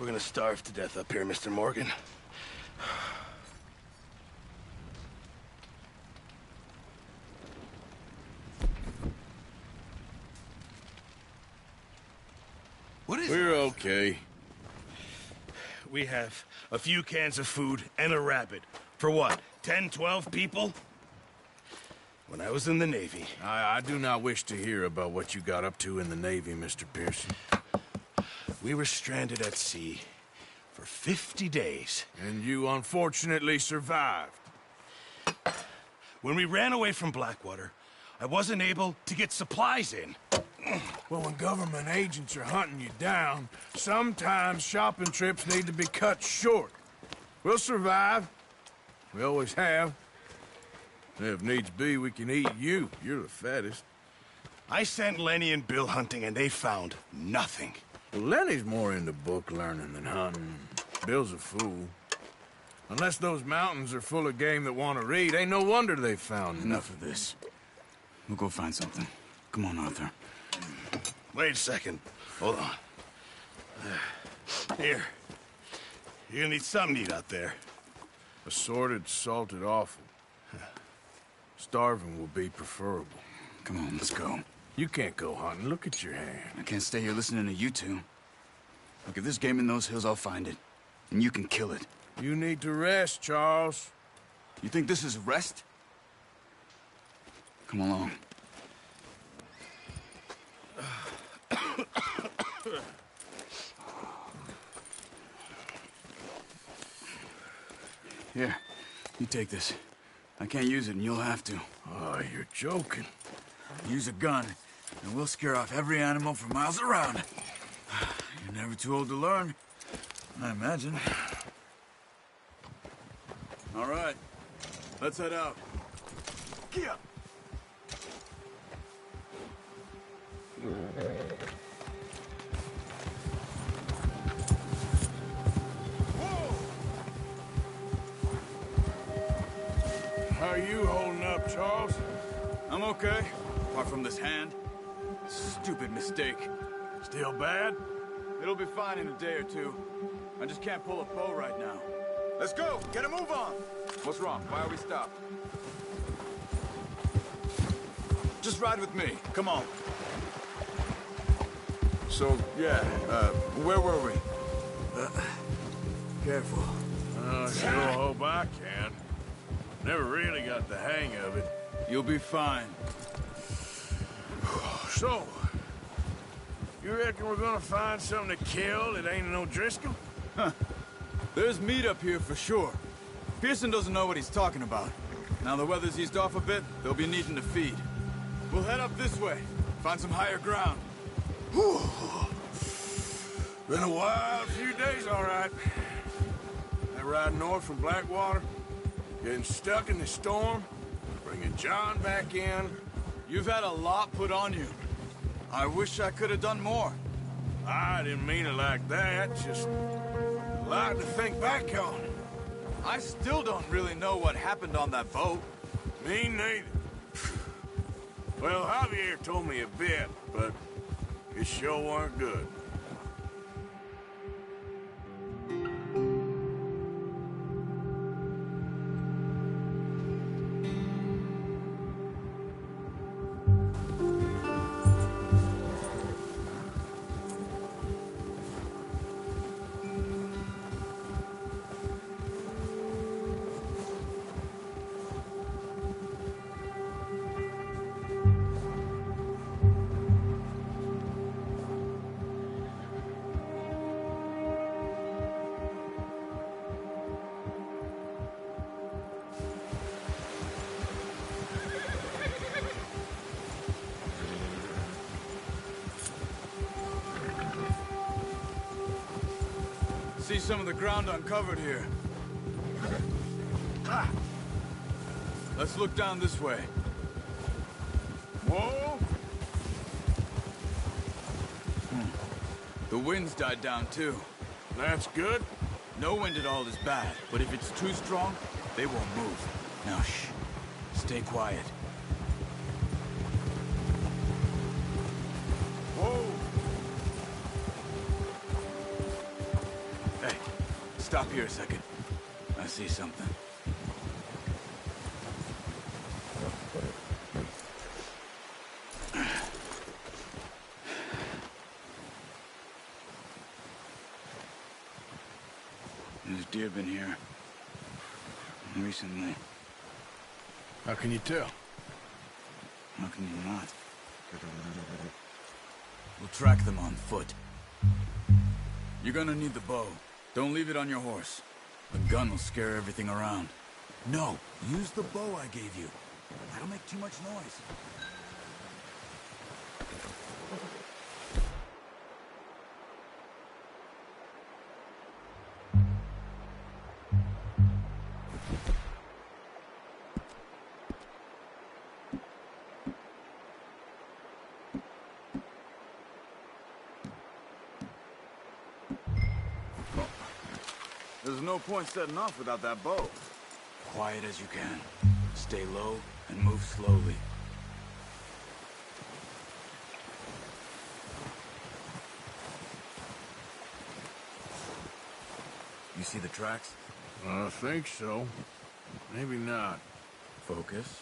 We're gonna starve to death up here, Mr. Morgan. What is We're okay. We have a few cans of food and a rabbit. For what, 10, 12 people? When I was in the Navy... I do not wish to hear about what you got up to in the Navy, Mr. Pearson. We were stranded at sea for 50 days. And you unfortunately survived. When we ran away from Blackwater, I wasn't able to get supplies in. Well, when government agents are hunting you down, sometimes shopping trips need to be cut short. We'll survive. We always have. If needs be, we can eat you. You're the fattest. I sent Lenny and Bill hunting, and they found nothing. Well, Lenny's more into book learning than hunting. Bill's a fool. Unless those mountains are full of game that want to read, ain't no wonder they found Enough of this. We'll go find something. Come on, Arthur. Wait a second. Hold on. Here. You're gonna need something to eat out there. Assorted, salted offal. Starving will be preferable. Come on, let's go. You can't go hunting. Look at your hand. I can't stay here listening to you two. Look, if there's game in those hills, I'll find it. And you can kill it. You need to rest, Charles. You think this is rest? Come along. Here, you take this. I can't use it, and you'll have to. Oh, you're joking. Use a gun, and we'll scare off every animal for miles around. You're never too old to learn, I imagine. All right, let's head out. Kia! How are you holding up, Charles? I'm okay, apart from this hand. Stupid mistake. Still bad? It'll be fine in a day or two. I just can't pull a bow right now. Let's go! Get a move on! What's wrong? Why are we stopped? Just ride with me. Come on. So, yeah, where were we? Careful. I sure hope I can. Never really got the hang of it. You'll be fine. So, you reckon we're gonna find something to kill that ain't no Driscoll? There's meat up here for sure. Pearson doesn't know what he's talking about. Now the weather's eased off a bit, they'll be needing to feed. We'll head up this way, find some higher ground. Whew. Been a wild few days, all right. That ride north from Blackwater, getting stuck in the storm, bringing John back in. You've had a lot put on you. I wish I could have done more. I didn't mean it like that, just a lot to think back on. I still don't really know what happened on that boat. Me neither. Well, Javier told me a bit, but it sure weren't good. See some of the ground uncovered here. Let's look down this way. Whoa! The wind's died down too. That's good. No wind at all is bad, but if it's too strong, they won't move. Now shh. Stay quiet. Whoa! Stop here a second. I see something. There's deer been here. Recently. How can you tell? How can you not? We'll track them on foot. You're gonna need the bow. Don't leave it on your horse. The gun will scare everything around. No, use the bow I gave you. That'll make too much noise. There's no point setting off without that bow. Quiet as you can. Stay low and move slowly. You see the tracks? I think so. Maybe not. Focus.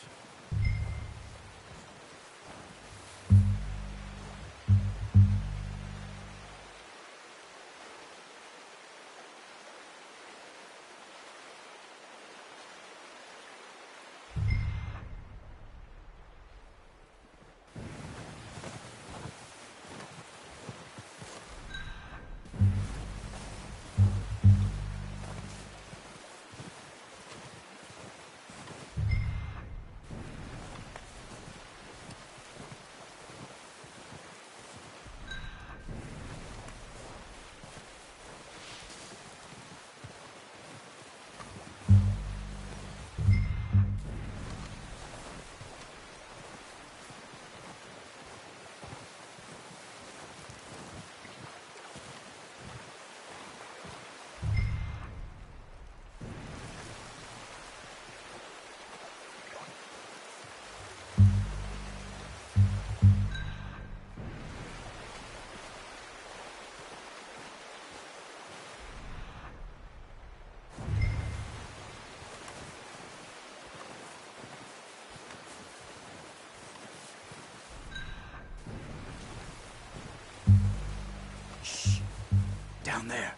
Down there.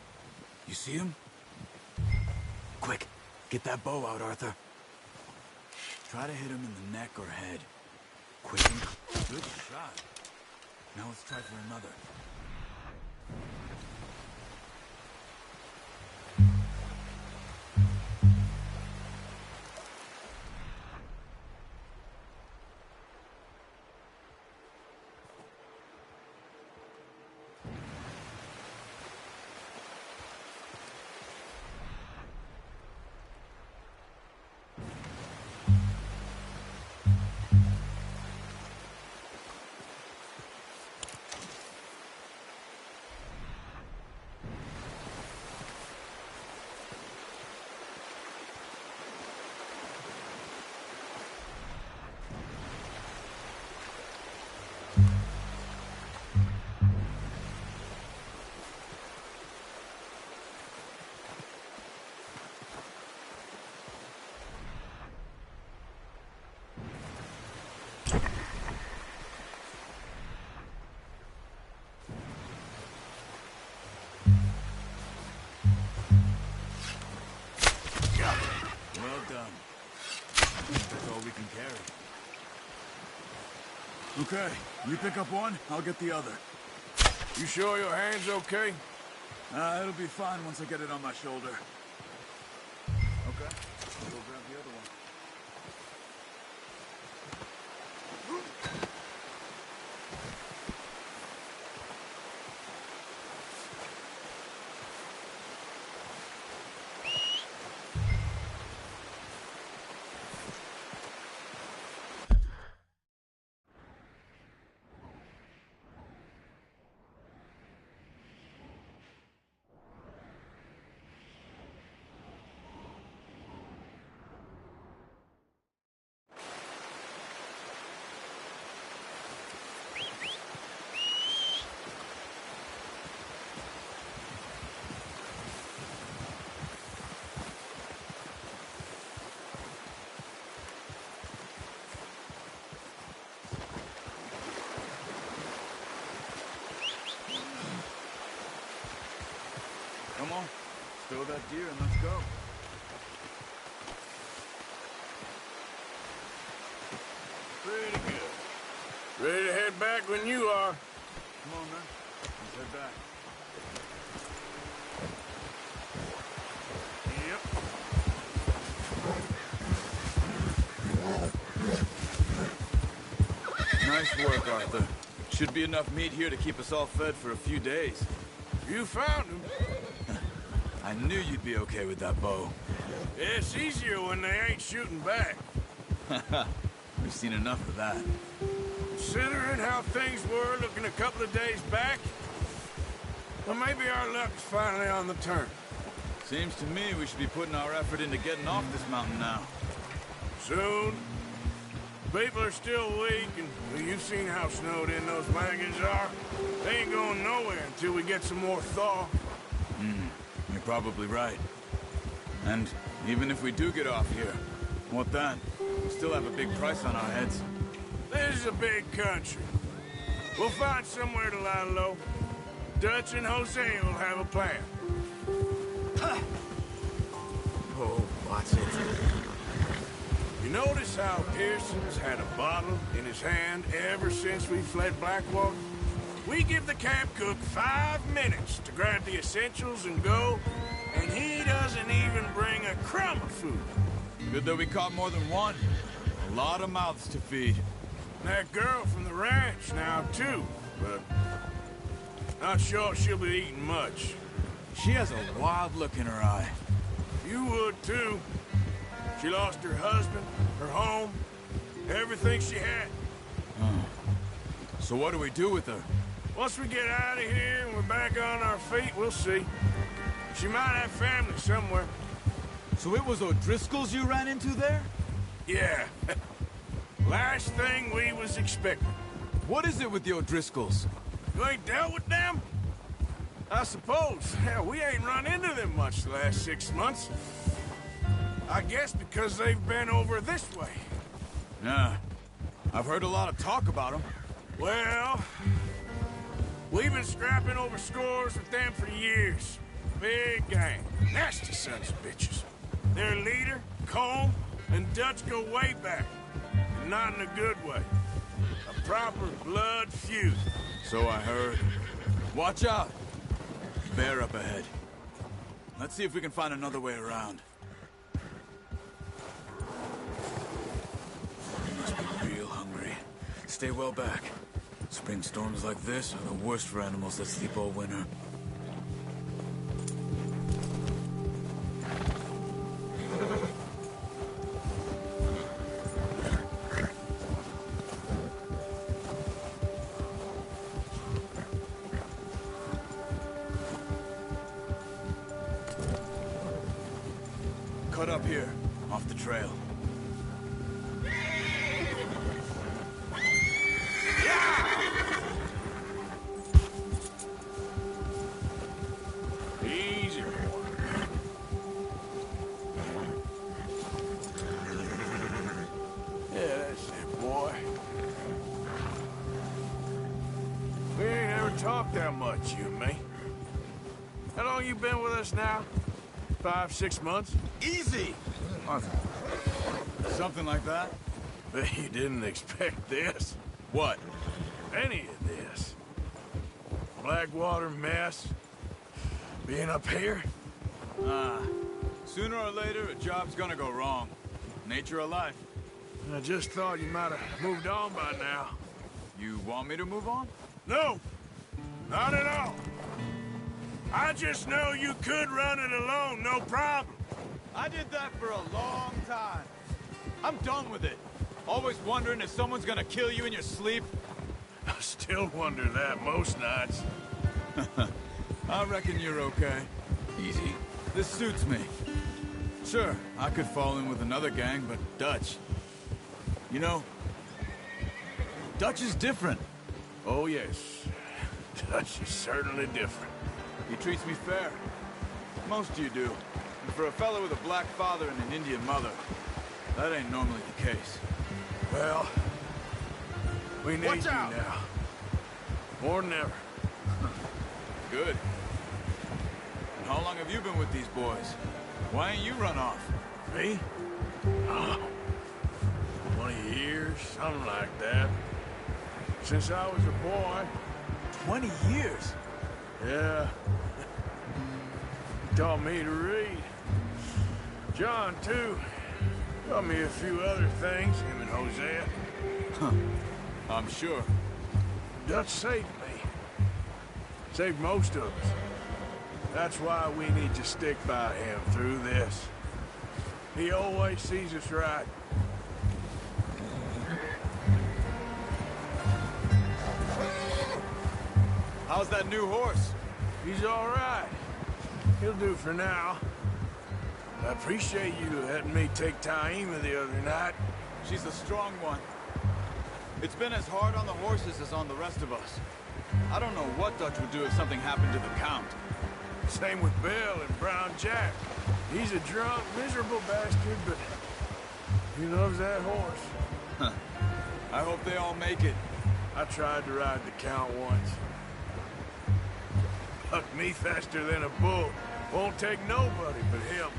You see him? Quick, get that bow out, Arthur. Try to hit him in the neck or head. Quick and... Good shot. Now let's try for another. Well done. That's all we can carry. Okay, you pick up one, I'll get the other. You sure your hand's okay? It'll be fine once I get it on my shoulder. Okay, I'll go grab the other one. Kill that deer and let's go. Pretty good. Ready to head back when you are. Come on, man. Let's head back. Yep. Nice work, Arthur. Should be enough meat here to keep us all fed for a few days. You found him. I knew you'd be okay with that bow. It's easier when they ain't shooting back. We've seen enough of that. Considering how things were looking a couple of days back, well, maybe our luck's finally on the turn. Seems to me we should be putting our effort into getting off this mountain now. Soon. People are still weak, and well, you've seen how snowed in those wagons are. They ain't going nowhere until we get some more thaw. You're probably right. And even if we do get off here, what then? We still have a big price on our heads. This is a big country. We'll find somewhere to lie low. Dutch and Jose will have a plan. Oh, watch it. You notice how Pearson's had a bottle in his hand ever since we fled Blackwater? We give the camp cook 5 minutes to grab the essentials and go, and he doesn't even bring a crumb of food. Good that we caught more than one. A lot of mouths to feed. That girl from the ranch now, too, but not sure she'll be eating much. She has a wild look in her eye. You would, too. She lost her husband, her home, everything she had. So what do we do with her? Once we get out of here and we're back on our feet, we'll see. She might have family somewhere. So it was O'Driscoll's you ran into there? Yeah. Last thing we was expecting. What is it with the O'Driscolls? You ain't dealt with them? I suppose. Hell, we ain't run into them much the last 6 months. I guess because they've been over this way. Nah. I've heard a lot of talk about them. Well, we've been scrapping over scores with them for years. Big gang. Nasty sons of bitches. Their leader, Colm, and Dutch go way back. And not in a good way. A proper blood feud. So I heard. Watch out! Bear up ahead. Let's see if we can find another way around. You must be real hungry. Stay well back. Spring storms like this are the worst for animals that sleep all winter. Cut up here, off the trail. Easy. Yeah, that's it, boy. We ain't ever talked that much, you and me. How long you been with us now? 5, 6 months? Easy! Something like that? Bet you didn't expect this. What? Any of this. Blackwater mess. Being up here. Sooner or later, a job's gonna go wrong. Nature of life. I just thought you might have moved on by now. You want me to move on? No, not at all. I just know you could run it alone, no problem. I did that for a long time. I'm done with it. Always wondering if someone's gonna kill you in your sleep. I still wonder that most nights. I reckon you're okay. Easy. This suits me. Sure, I could fall in with another gang, but Dutch... You know, Dutch is different. Oh, yes. Dutch is certainly different. He treats me fair. Most of you do. And for a fellow with a black father and an Indian mother, that ain't normally the case. Well, we need Watch you out. now. More than ever. Good. How long have you been with these boys? Why ain't you run off? Me? Oh, 20 years, something like that. Since I was a boy. 20 years? Yeah. He taught me to read. John, too. Taught me a few other things, him and Hosea. I'm sure. Dutch saved me. Saved most of us. That's why we need to stick by him through this. He always sees us right. How's that new horse? He's all right. He'll do for now. I appreciate you letting me take Taima the other night. She's a strong one. It's been as hard on the horses as on the rest of us. I don't know what Dutch would do if something happened to the Count. Same with Bill and Brown Jack. He's a drunk, miserable bastard, but he loves that horse. I hope they all make it. I tried to ride the Count once. Bucked me faster than a bull. Won't take nobody but him.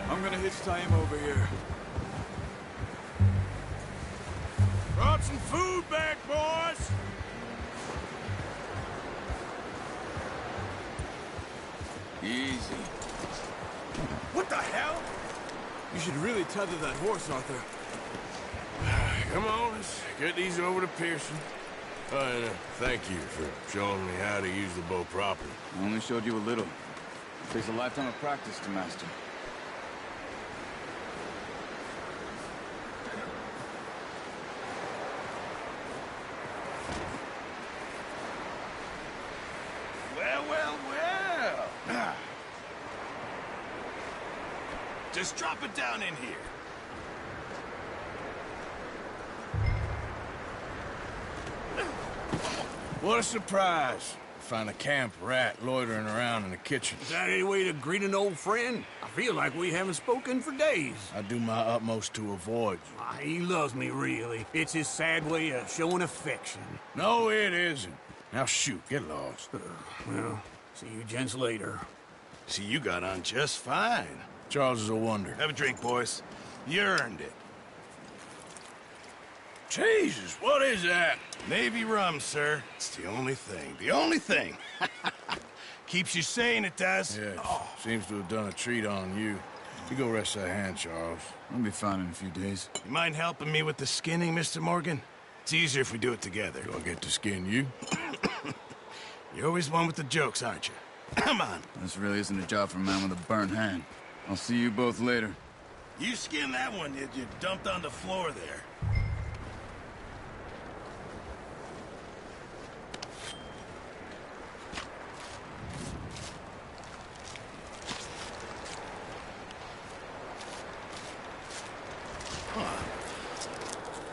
I'm gonna hitch Taima over here. Brought some food back, boys! Easy. What the hell? You should really tether that horse, Arthur. Come on, let's get these over to Pearson. And thank you for showing me how to use the bow properly. I only showed you a little. Takes a lifetime of practice to master. Well, well, well. Just drop it down in here. What a surprise. Find a camp rat loitering around in the kitchen. Is that any way to greet an old friend? I feel like we haven't spoken for days. I do my utmost to avoid you. He loves me, really. It's his sad way of showing affection. No, it isn't. Now shoot, get lost. Well, see you gents later. See, you got on just fine. Charles is a wonder. Have a drink, boys. You earned it. Jesus, what is that? Navy rum, sir. It's the only thing. The only thing. Keeps you sane, it does. Yeah, seems to have done a treat on you. You go rest that hand, Charles. I'll be fine in a few days. You mind helping me with the skinning, Mr. Morgan? It's easier if we do it together. Do I get to skin you? You're always one with the jokes, aren't you? Come on. This really isn't a job for a man with a burnt hand. I'll see you both later. You skin that one you dumped on the floor there.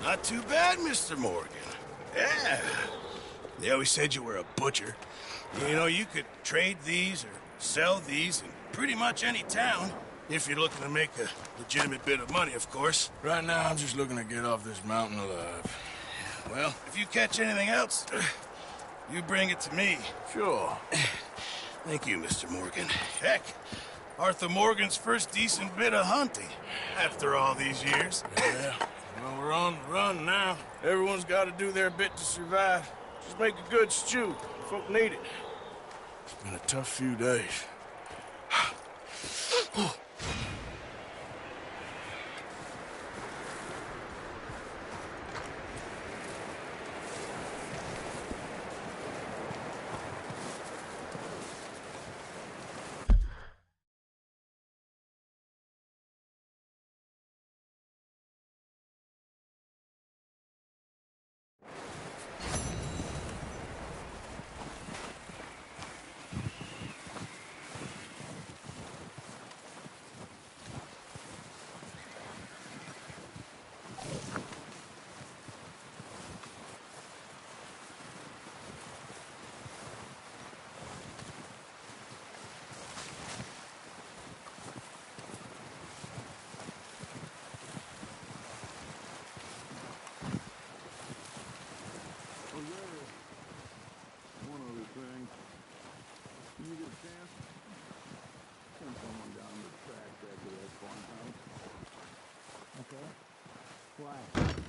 Not too bad, Mr. Morgan. Yeah. They always said you were a butcher. You know, you could trade these or sell these in pretty much any town. If you're looking to make a legitimate bit of money, of course. Right now, I'm just looking to get off this mountain alive. Well, if you catch anything else, you bring it to me. Sure. Thank you, Mr. Morgan. Heck, Arthur Morgan's first decent bit of hunting after all these years. Yeah. Well, we're on the run now. Everyone's got to do their bit to survive. Just make a good stew. Folk need it. It's been a tough few days.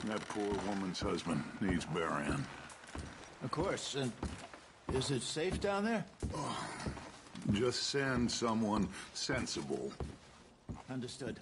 That poor woman's husband needs burying. Of course. And is it safe down there? Just send someone sensible. Understood.